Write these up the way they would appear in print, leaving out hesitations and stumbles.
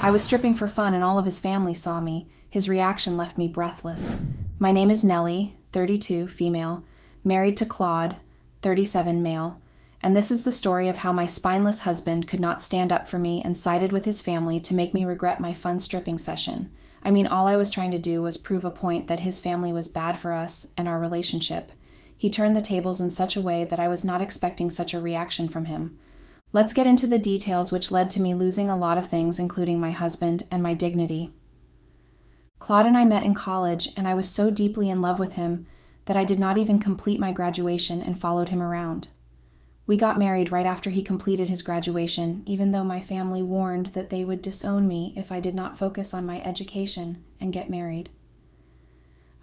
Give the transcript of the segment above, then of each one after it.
I was stripping for fun and all of his family saw me. His reaction left me breathless. My name is Nellie, 32, female, married to Claude, 37, male, and this is the story of how my spineless husband could not stand up for me and sided with his family to make me regret my fun stripping session. I mean, all I was trying to do was prove a point that his family was bad for us and our relationship. He turned the tables in such a way that I was not expecting such a reaction from him. Let's get into the details which led to me losing a lot of things, including my husband and my dignity. Claude and I met in college, and I was so deeply in love with him that I did not even complete my graduation and followed him around. We got married right after he completed his graduation, even though my family warned that they would disown me if I did not focus on my education and get married.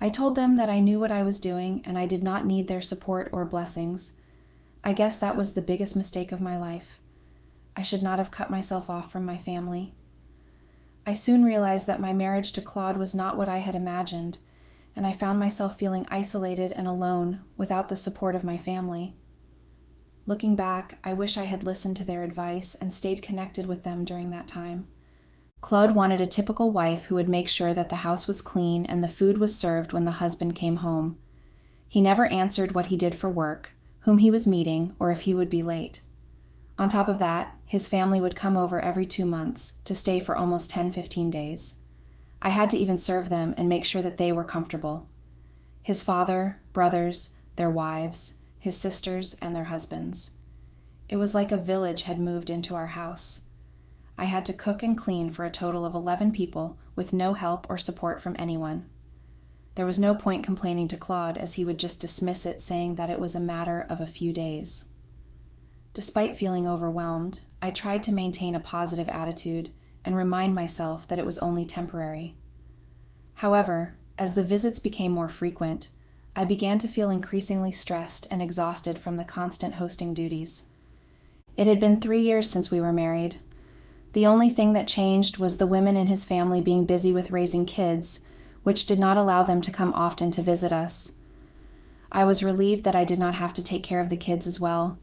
I told them that I knew what I was doing and I did not need their support or blessings. I guess that was the biggest mistake of my life. I should not have cut myself off from my family. I soon realized that my marriage to Claude was not what I had imagined, and I found myself feeling isolated and alone without the support of my family. Looking back, I wish I had listened to their advice and stayed connected with them during that time. Claude wanted a typical wife who would make sure that the house was clean and the food was served when the husband came home. He never answered what he did for work, whom he was meeting, or if he would be late. On top of that, his family would come over every 2 months to stay for almost 10-15 days. I had to even serve them and make sure that they were comfortable. His father, brothers, their wives, his sisters, and their husbands. It was like a village had moved into our house. I had to cook and clean for a total of 11 people with no help or support from anyone. There was no point complaining to Claude, as he would just dismiss it, saying that it was a matter of a few days. Despite feeling overwhelmed, I tried to maintain a positive attitude and remind myself that it was only temporary. However, as the visits became more frequent, I began to feel increasingly stressed and exhausted from the constant hosting duties. It had been 3 years since we were married. The only thing that changed was the women in his family being busy with raising kids, which did not allow them to come often to visit us. I was relieved that I did not have to take care of the kids as well.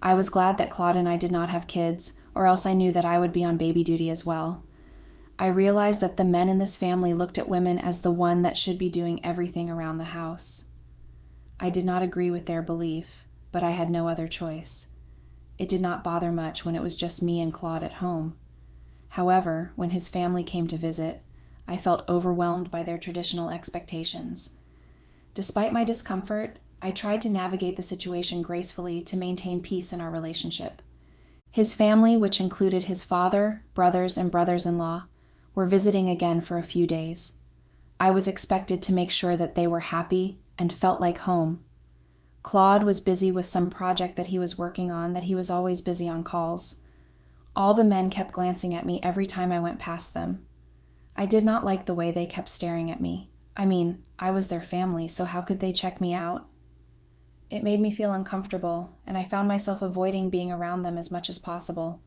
I was glad that Claude and I did not have kids, or else I knew that I would be on baby duty as well. I realized that the men in this family looked at women as the one that should be doing everything around the house. I did not agree with their belief, but I had no other choice. It did not bother much when it was just me and Claude at home. However, when his family came to visit, I felt overwhelmed by their traditional expectations. Despite my discomfort, I tried to navigate the situation gracefully to maintain peace in our relationship. His family, which included his father, brothers, and brothers-in-law, were visiting again for a few days. I was expected to make sure that they were happy and felt like home. Claude was busy with some project that he was working on that he was always busy on calls. All the men kept glancing at me every time I went past them. I did not like the way they kept staring at me. I mean, I was their family, so how could they check me out? It made me feel uncomfortable, and I found myself avoiding being around them as much as possible.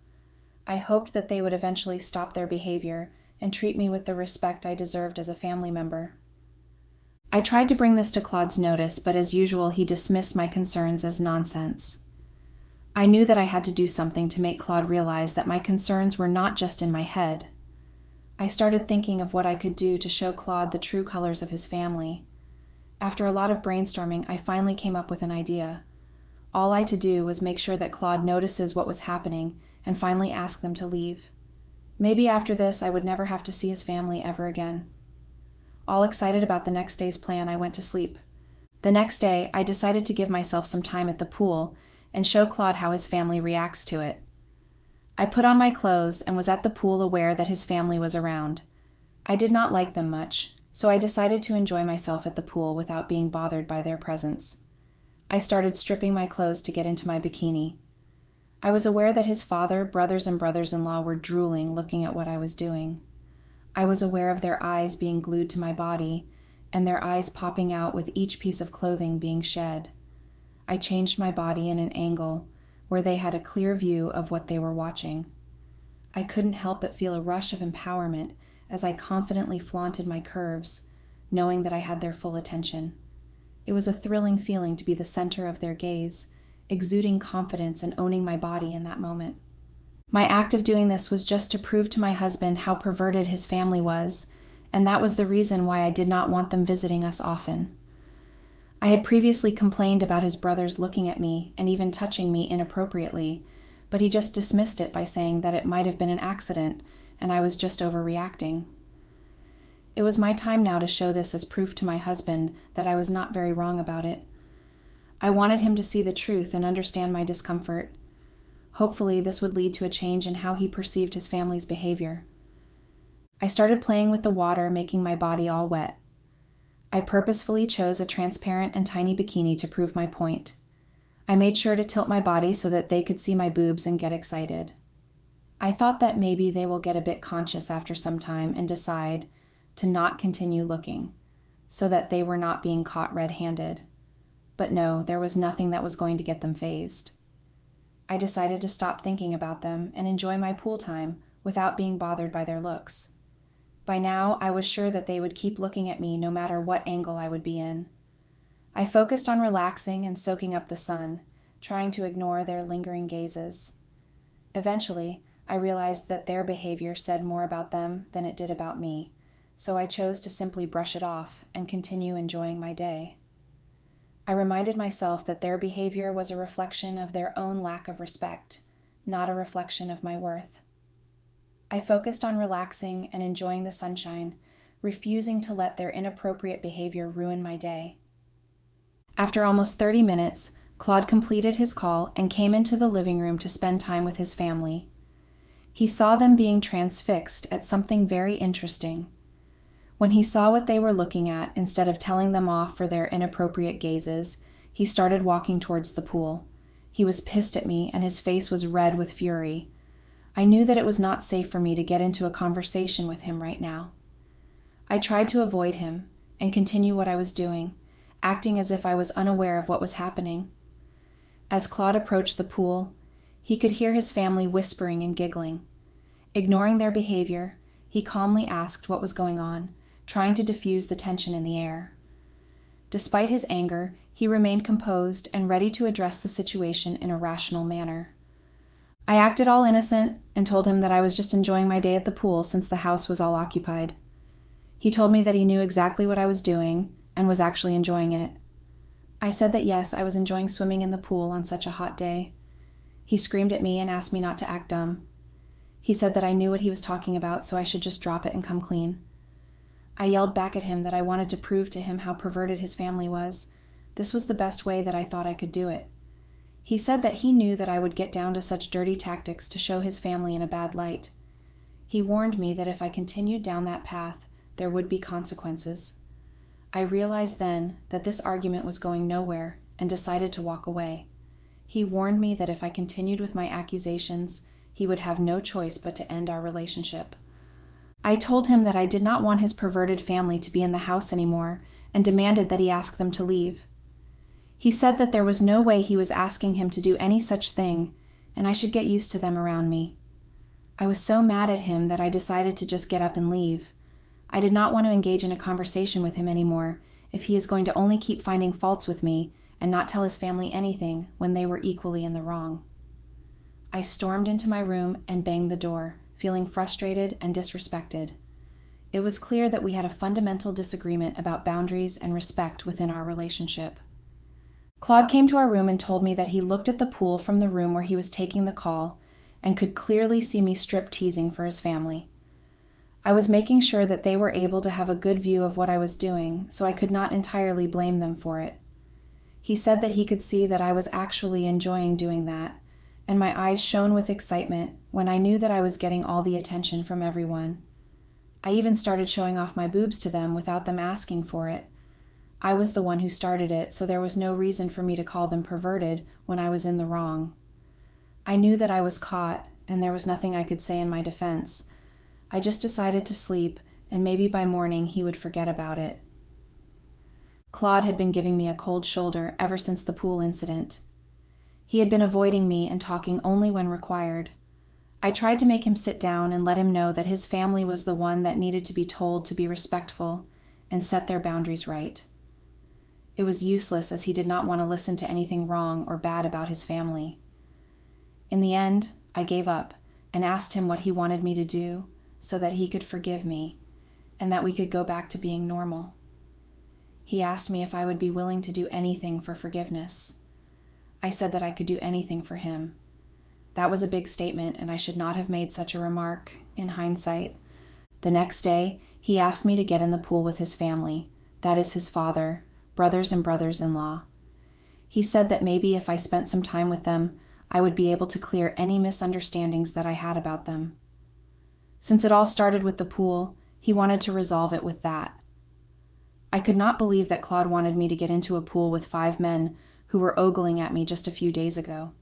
I hoped that they would eventually stop their behavior and treat me with the respect I deserved as a family member. I tried to bring this to Claude's notice, but as usual, he dismissed my concerns as nonsense. I knew that I had to do something to make Claude realize that my concerns were not just in my head. I started thinking of what I could do to show Claude the true colors of his family. After a lot of brainstorming, I finally came up with an idea. All I had to do was make sure that Claude notices what was happening and finally ask them to leave. Maybe after this, I would never have to see his family ever again. All excited about the next day's plan, I went to sleep. The next day, I decided to give myself some time at the pool and show Claude how his family reacts to it. I put on my clothes and was at the pool aware that his family was around. I did not like them much, so I decided to enjoy myself at the pool without being bothered by their presence. I started stripping my clothes to get into my bikini. I was aware that his father, brothers, and brothers-in-law were drooling looking at what I was doing. I was aware of their eyes being glued to my body, and their eyes popping out with each piece of clothing being shed. I changed my body in an angle where they had a clear view of what they were watching. I couldn't help but feel a rush of empowerment as I confidently flaunted my curves, knowing that I had their full attention. It was a thrilling feeling to be the center of their gaze, exuding confidence and owning my body in that moment. My act of doing this was just to prove to my husband how perverted his family was, and that was the reason why I did not want them visiting us often. I had previously complained about his brothers looking at me and even touching me inappropriately, but he just dismissed it by saying that it might have been an accident and I was just overreacting. It was my time now to show this as proof to my husband that I was not very wrong about it. I wanted him to see the truth and understand my discomfort. Hopefully, this would lead to a change in how he perceived his family's behavior. I started playing with the water, making my body all wet. I purposefully chose a transparent and tiny bikini to prove my point. I made sure to tilt my body so that they could see my boobs and get excited. I thought that maybe they will get a bit conscious after some time and decide to not continue looking, so that they were not being caught red-handed. But no, there was nothing that was going to get them fazed. I decided to stop thinking about them and enjoy my pool time without being bothered by their looks. By now, I was sure that they would keep looking at me no matter what angle I would be in. I focused on relaxing and soaking up the sun, trying to ignore their lingering gazes. Eventually, I realized that their behavior said more about them than it did about me, so I chose to simply brush it off and continue enjoying my day. I reminded myself that their behavior was a reflection of their own lack of respect, not a reflection of my worth. I focused on relaxing and enjoying the sunshine, refusing to let their inappropriate behavior ruin my day. After almost 30 minutes, Claude completed his call and came into the living room to spend time with his family. He saw them being transfixed at something very interesting. When he saw what they were looking at, instead of telling them off for their inappropriate gazes, he started walking towards the pool. He was pissed at me, and his face was red with fury. I knew that it was not safe for me to get into a conversation with him right now. I tried to avoid him and continue what I was doing, acting as if I was unaware of what was happening. As Claude approached the pool, he could hear his family whispering and giggling. Ignoring their behavior, he calmly asked what was going on, trying to diffuse the tension in the air. Despite his anger, he remained composed and ready to address the situation in a rational manner. I acted all innocent and told him that I was just enjoying my day at the pool since the house was all occupied. He told me that he knew exactly what I was doing and was actually enjoying it. I said that yes, I was enjoying swimming in the pool on such a hot day. He screamed at me and asked me not to act dumb. He said that I knew what he was talking about, so I should just drop it and come clean. I yelled back at him that I wanted to prove to him how perverted his family was. This was the best way that I thought I could do it. He said that he knew that I would get down to such dirty tactics to show his family in a bad light. He warned me that if I continued down that path, there would be consequences. I realized then that this argument was going nowhere and decided to walk away. He warned me that if I continued with my accusations, he would have no choice but to end our relationship. I told him that I did not want his perverted family to be in the house anymore and demanded that he ask them to leave. He said that there was no way he was asking him to do any such thing, and I should get used to them around me. I was so mad at him that I decided to just get up and leave. I did not want to engage in a conversation with him anymore if he is going to only keep finding faults with me and not tell his family anything when they were equally in the wrong. I stormed into my room and banged the door, feeling frustrated and disrespected. It was clear that we had a fundamental disagreement about boundaries and respect within our relationship. Claude came to our room and told me that he looked at the pool from the room where he was taking the call and could clearly see me strip teasing for his family. I was making sure that they were able to have a good view of what I was doing, so I could not entirely blame them for it. He said that he could see that I was actually enjoying doing that, and my eyes shone with excitement when I knew that I was getting all the attention from everyone. I even started showing off my boobs to them without them asking for it. I was the one who started it, so there was no reason for me to call them perverted when I was in the wrong. I knew that I was caught, and there was nothing I could say in my defense. I just decided to sleep, and maybe by morning he would forget about it. Claude had been giving me a cold shoulder ever since the pool incident. He had been avoiding me and talking only when required. I tried to make him sit down and let him know that his family was the one that needed to be told to be respectful and set their boundaries right. It was useless, as he did not want to listen to anything wrong or bad about his family. In the end, I gave up and asked him what he wanted me to do so that he could forgive me and that we could go back to being normal. He asked me if I would be willing to do anything for forgiveness. I said that I could do anything for him. That was a big statement, and I should not have made such a remark, in hindsight. The next day, he asked me to get in the pool with his family, that is his father, brothers and brothers-in-law. He said that maybe if I spent some time with them, I would be able to clear any misunderstandings that I had about them. Since it all started with the pool, he wanted to resolve it with that. I could not believe that Claude wanted me to get into a pool with 5 men who were ogling at me just a few days ago.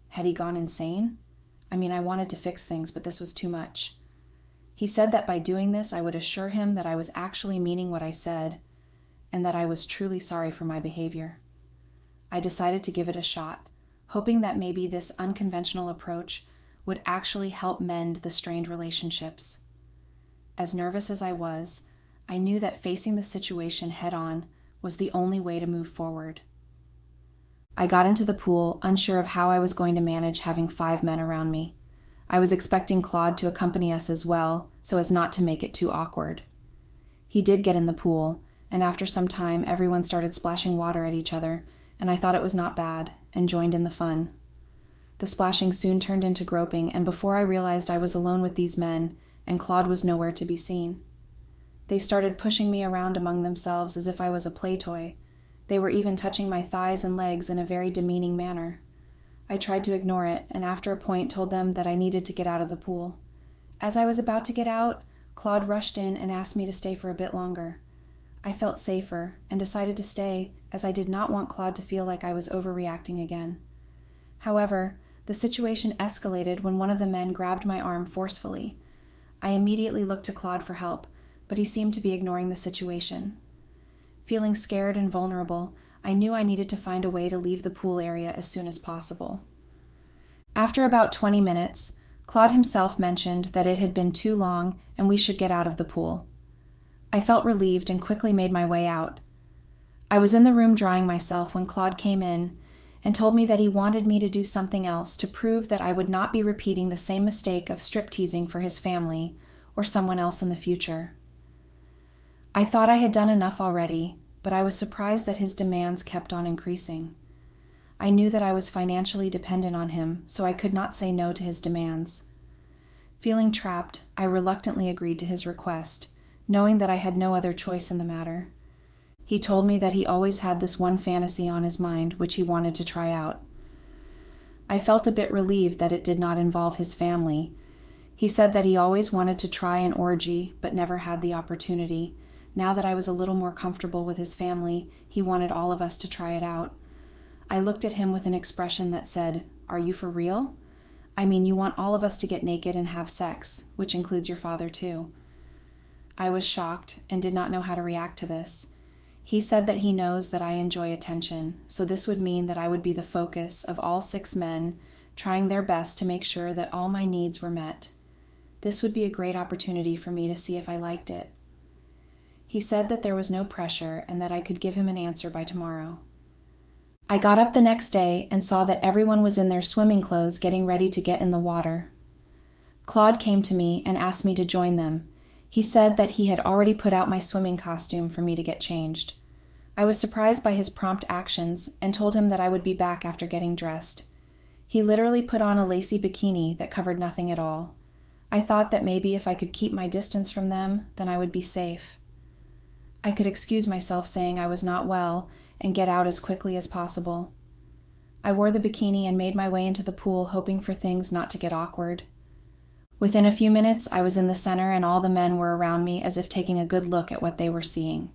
Had he gone insane? I wanted to fix things, but this was too much. He said that by doing this, I would assure him that I was actually meaning what I said, and that I was truly sorry for my behavior. I decided to give it a shot, hoping that maybe this unconventional approach would actually help mend the strained relationships. As nervous as I was, I knew that facing the situation head-on was the only way to move forward. I got into the pool, unsure of how I was going to manage having 5 men around me. I was expecting Claude to accompany us as well, so as not to make it too awkward. He did get in the pool, and after some time, everyone started splashing water at each other, and I thought it was not bad, and joined in the fun. The splashing soon turned into groping, and before I realized I was alone with these men, and Claude was nowhere to be seen. They started pushing me around among themselves as if I was a play toy. They were even touching my thighs and legs in a very demeaning manner. I tried to ignore it, and after a point told them that I needed to get out of the pool. As I was about to get out, Claude rushed in and asked me to stay for a bit longer. I felt safer and decided to stay, as I did not want Claude to feel like I was overreacting again. However, the situation escalated when one of the men grabbed my arm forcefully. I immediately looked to Claude for help, but he seemed to be ignoring the situation. Feeling scared and vulnerable, I knew I needed to find a way to leave the pool area as soon as possible. After about 20 minutes, Claude himself mentioned that it had been too long and we should get out of the pool. I felt relieved and quickly made my way out. I was in the room drying myself when Claude came in and told me that he wanted me to do something else to prove that I would not be repeating the same mistake of strip-teasing for his family or someone else in the future. I thought I had done enough already, but I was surprised that his demands kept on increasing. I knew that I was financially dependent on him, so I could not say no to his demands. Feeling trapped, I reluctantly agreed to his request, knowing that I had no other choice in the matter. He told me that he always had this one fantasy on his mind which he wanted to try out. I felt a bit relieved that it did not involve his family. He said that he always wanted to try an orgy, but never had the opportunity. Now that I was a little more comfortable with his family, he wanted all of us to try it out. I looked at him with an expression that said, "Are you for real? You want all of us to get naked and have sex, which includes your father too." I was shocked and did not know how to react to this. He said that he knows that I enjoy attention, so this would mean that I would be the focus of all 6 men, trying their best to make sure that all my needs were met. This would be a great opportunity for me to see if I liked it. He said that there was no pressure and that I could give him an answer by tomorrow. I got up the next day and saw that everyone was in their swimming clothes getting ready to get in the water. Claude came to me and asked me to join them. He said that he had already put out my swimming costume for me to get changed. I was surprised by his prompt actions and told him that I would be back after getting dressed. He literally put on a lacy bikini that covered nothing at all. I thought that maybe if I could keep my distance from them, then I would be safe. I could excuse myself saying I was not well and get out as quickly as possible. I wore the bikini and made my way into the pool, hoping for things not to get awkward. Within a few minutes, I was in the center and all the men were around me as if taking a good look at what they were seeing.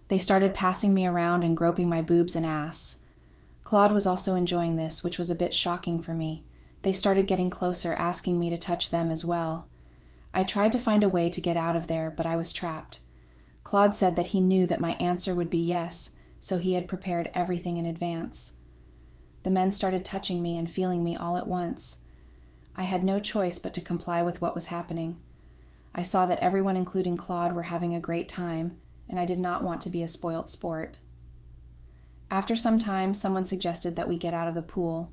They started passing me around and groping my boobs and ass. Claude was also enjoying this, which was a bit shocking for me. They started getting closer, asking me to touch them as well. I tried to find a way to get out of there, but I was trapped. Claude said that he knew that my answer would be yes, so he had prepared everything in advance. The men started touching me and feeling me all at once. I had no choice but to comply with what was happening. I saw that everyone, including Claude, were having a great time, and I did not want to be a spoilt sport. After some time, someone suggested that we get out of the pool.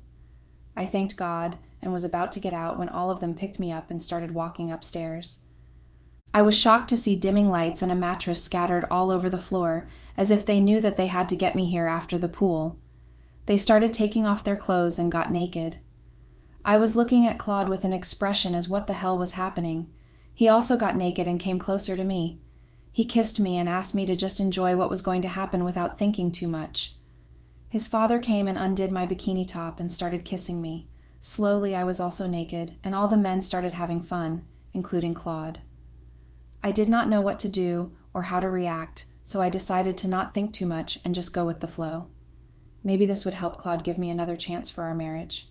I thanked God and was about to get out when all of them picked me up and started walking upstairs. I was shocked to see dimming lights and a mattress scattered all over the floor, as if they knew that they had to get me here after the pool. They started taking off their clothes and got naked. I was looking at Claude with an expression as what the hell was happening. He also got naked and came closer to me. He kissed me and asked me to just enjoy what was going to happen without thinking too much. His father came and undid my bikini top and started kissing me. Slowly, I was also naked, and all the men started having fun, including Claude. I did not know what to do or how to react, so I decided to not think too much and just go with the flow. Maybe this would help Claude give me another chance for our marriage.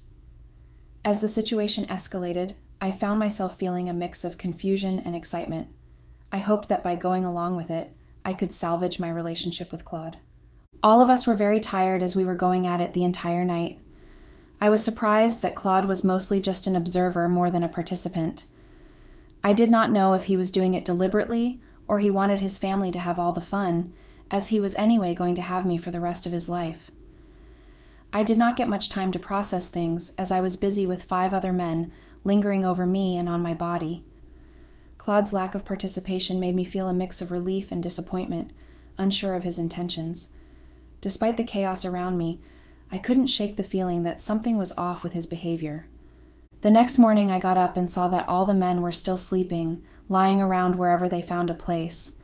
As the situation escalated, I found myself feeling a mix of confusion and excitement. I hoped that by going along with it, I could salvage my relationship with Claude. All of us were very tired as we were going at it the entire night. I was surprised that Claude was mostly just an observer more than a participant. I did not know if he was doing it deliberately or he wanted his family to have all the fun, as he was anyway going to have me for the rest of his life. I did not get much time to process things, as I was busy with 5 other men lingering over me and on my body. Claude's lack of participation made me feel a mix of relief and disappointment, unsure of his intentions. Despite the chaos around me, I couldn't shake the feeling that something was off with his behavior. The next morning I got up and saw that all the men were still sleeping, lying around wherever they found a place.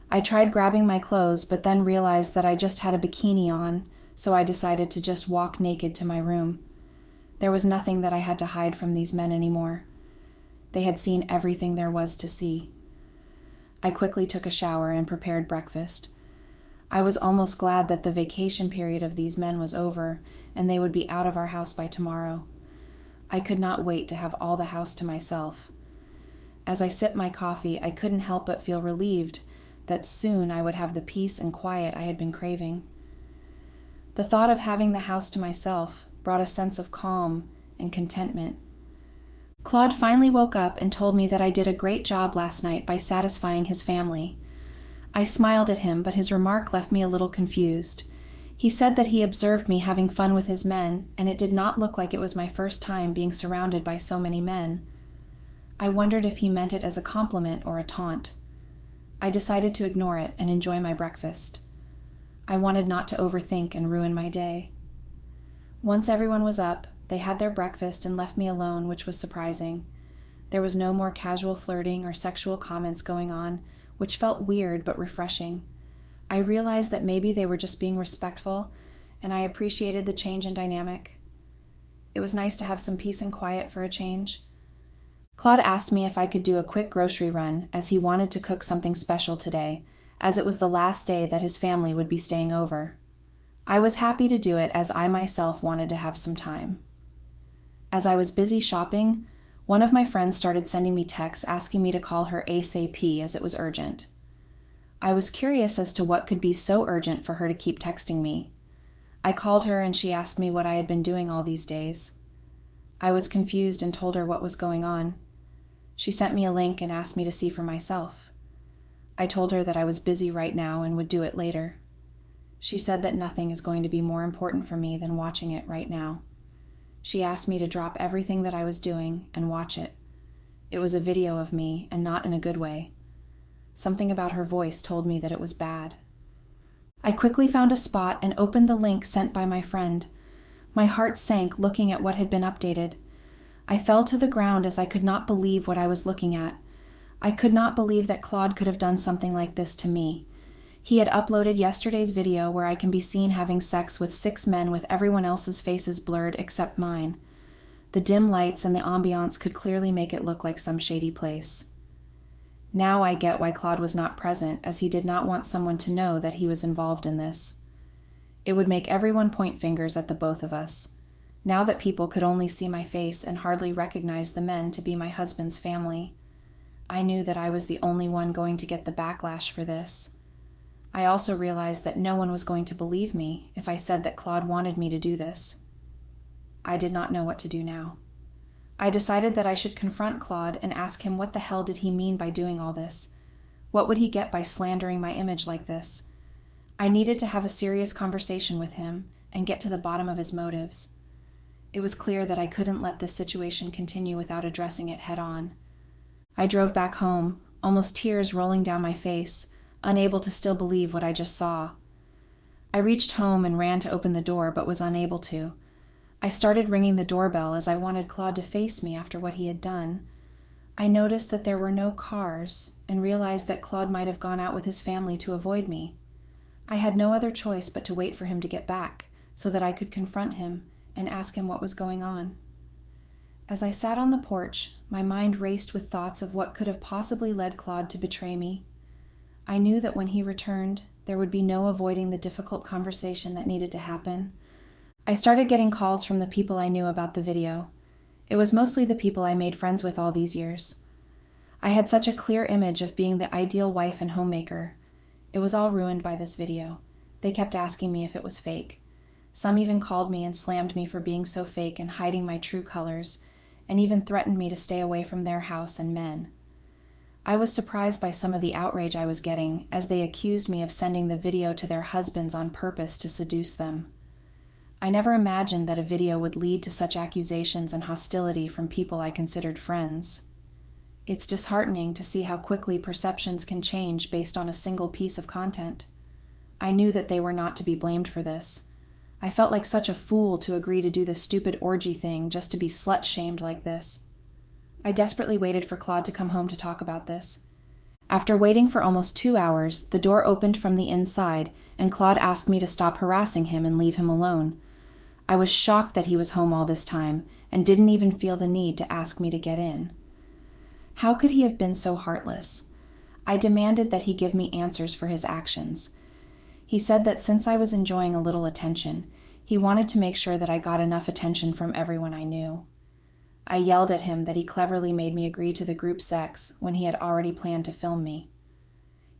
I tried grabbing my clothes, but then realized that I just had a bikini on, so I decided to just walk naked to my room. There was nothing that I had to hide from these men anymore. They had seen everything there was to see. I quickly took a shower and prepared breakfast. I was almost glad that the vacation period of these men was over and they would be out of our house by tomorrow. I could not wait to have all the house to myself. As I sipped my coffee, I couldn't help but feel relieved that soon I would have the peace and quiet I had been craving. The thought of having the house to myself brought a sense of calm and contentment. Claude finally woke up and told me that I did a great job last night by satisfying his family. I smiled at him, but his remark left me a little confused. He said that he observed me having fun with his men, and it did not look like it was my first time being surrounded by so many men. I wondered if he meant it as a compliment or a taunt. I decided to ignore it and enjoy my breakfast. I wanted not to overthink and ruin my day. Once everyone was up, they had their breakfast and left me alone, which was surprising. There was no more casual flirting or sexual comments going on, which felt weird but refreshing. I realized that maybe they were just being respectful, and I appreciated the change in dynamic. It was nice to have some peace and quiet for a change. Claude asked me if I could do a quick grocery run, as he wanted to cook something special today, as it was the last day that his family would be staying over. I was happy to do it, as I myself wanted to have some time. As I was busy shopping, one of my friends started sending me texts asking me to call her ASAP as it was urgent. I was curious as to what could be so urgent for her to keep texting me. I called her and she asked me what I had been doing all these days. I was confused and told her what was going on. She sent me a link and asked me to see for myself. I told her that I was busy right now and would do it later. She said that nothing is going to be more important for me than watching it right now. She asked me to drop everything that I was doing and watch it. It was a video of me, and not in a good way. Something about her voice told me that it was bad. I quickly found a spot and opened the link sent by my friend. My heart sank looking at what had been updated. I fell to the ground as I could not believe what I was looking at. I could not believe that Claude could have done something like this to me. He had uploaded yesterday's video where I can be seen having sex with 6 men with everyone else's faces blurred except mine. The dim lights and the ambiance could clearly make it look like some shady place. Now I get why Claude was not present, as he did not want someone to know that he was involved in this. It would make everyone point fingers at the both of us. Now that people could only see my face and hardly recognize the men to be my husband's family, I knew that I was the only one going to get the backlash for this. I also realized that no one was going to believe me if I said that Claude wanted me to do this. I did not know what to do now. I decided that I should confront Claude and ask him what the hell did he mean by doing all this. What would he get by slandering my image like this? I needed to have a serious conversation with him and get to the bottom of his motives. It was clear that I couldn't let this situation continue without addressing it head on. I drove back home, almost tears rolling down my face, unable to still believe what I just saw. I reached home and ran to open the door, but was unable to. I started ringing the doorbell as I wanted Claude to face me after what he had done. I noticed that there were no cars and realized that Claude might have gone out with his family to avoid me. I had no other choice but to wait for him to get back so that I could confront him and ask him what was going on. As I sat on the porch, my mind raced with thoughts of what could have possibly led Claude to betray me. I knew that when he returned, there would be no avoiding the difficult conversation that needed to happen. I started getting calls from the people I knew about the video. It was mostly the people I made friends with all these years. I had such a clear image of being the ideal wife and homemaker. It was all ruined by this video. They kept asking me if it was fake. Some even called me and slammed me for being so fake and hiding my true colors, and even threatened me to stay away from their house and men. I was surprised by some of the outrage I was getting, as they accused me of sending the video to their husbands on purpose to seduce them. I never imagined that a video would lead to such accusations and hostility from people I considered friends. It's disheartening to see how quickly perceptions can change based on a single piece of content. I knew that they were not to be blamed for this. I felt like such a fool to agree to do the stupid orgy thing just to be slut-shamed like this. I desperately waited for Claude to come home to talk about this. After waiting for almost 2 hours, the door opened from the inside, and Claude asked me to stop harassing him and leave him alone. I was shocked that he was home all this time, and didn't even feel the need to ask me to get in. How could he have been so heartless? I demanded that he give me answers for his actions. He said that since I was enjoying a little attention, he wanted to make sure that I got enough attention from everyone I knew. I yelled at him that he cleverly made me agree to the group sex when he had already planned to film me.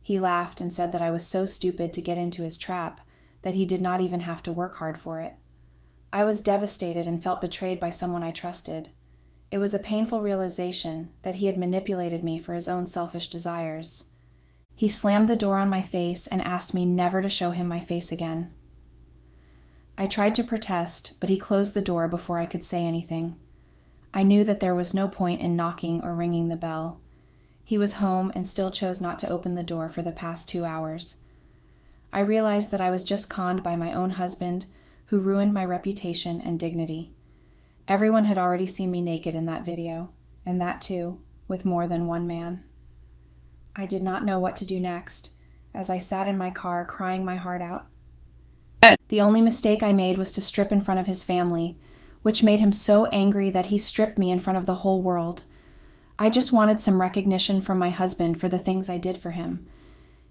He laughed and said that I was so stupid to get into his trap that he did not even have to work hard for it. I was devastated and felt betrayed by someone I trusted. It was a painful realization that he had manipulated me for his own selfish desires. He slammed the door on my face and asked me never to show him my face again. I tried to protest, but he closed the door before I could say anything. I knew that there was no point in knocking or ringing the bell. He was home and still chose not to open the door for the past 2 hours. I realized that I was just conned by my own husband, who ruined my reputation and dignity. Everyone had already seen me naked in that video, and that too, with more than one man. I did not know what to do next, as I sat in my car crying my heart out. The only mistake I made was to strip in front of his family, which made him so angry that he stripped me in front of the whole world. I just wanted some recognition from my husband for the things I did for him.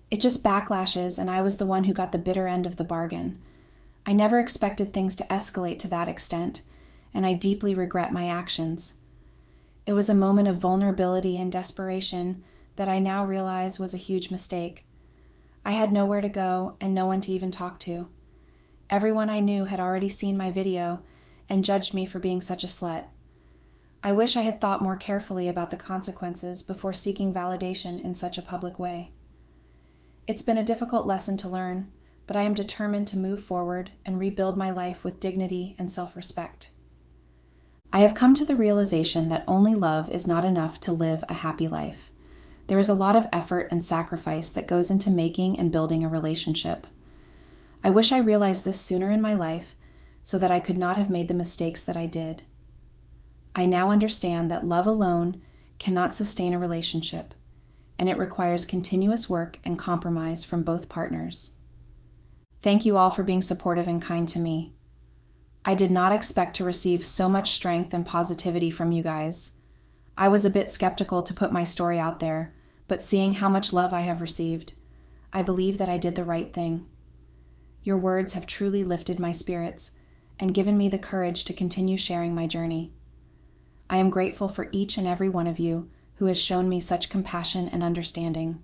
It just backlashes, and I was the one who got the bitter end of the bargain. I never expected things to escalate to that extent, and I deeply regret my actions. It was a moment of vulnerability and desperation that I now realize was a huge mistake. I had nowhere to go and no one to even talk to. Everyone I knew had already seen my video and judged me for being such a slut. I wish I had thought more carefully about the consequences before seeking validation in such a public way. It's been a difficult lesson to learn, but I am determined to move forward and rebuild my life with dignity and self-respect. I have come to the realization that only love is not enough to live a happy life. There is a lot of effort and sacrifice that goes into making and building a relationship. I wish I realized this sooner in my life so that I could not have made the mistakes that I did. I now understand that love alone cannot sustain a relationship, and it requires continuous work and compromise from both partners. Thank you all for being supportive and kind to me. I did not expect to receive so much strength and positivity from you guys. I was a bit skeptical to put my story out there, but seeing how much love I have received, I believe that I did the right thing. Your words have truly lifted my spirits and given me the courage to continue sharing my journey. I am grateful for each and every one of you who has shown me such compassion and understanding.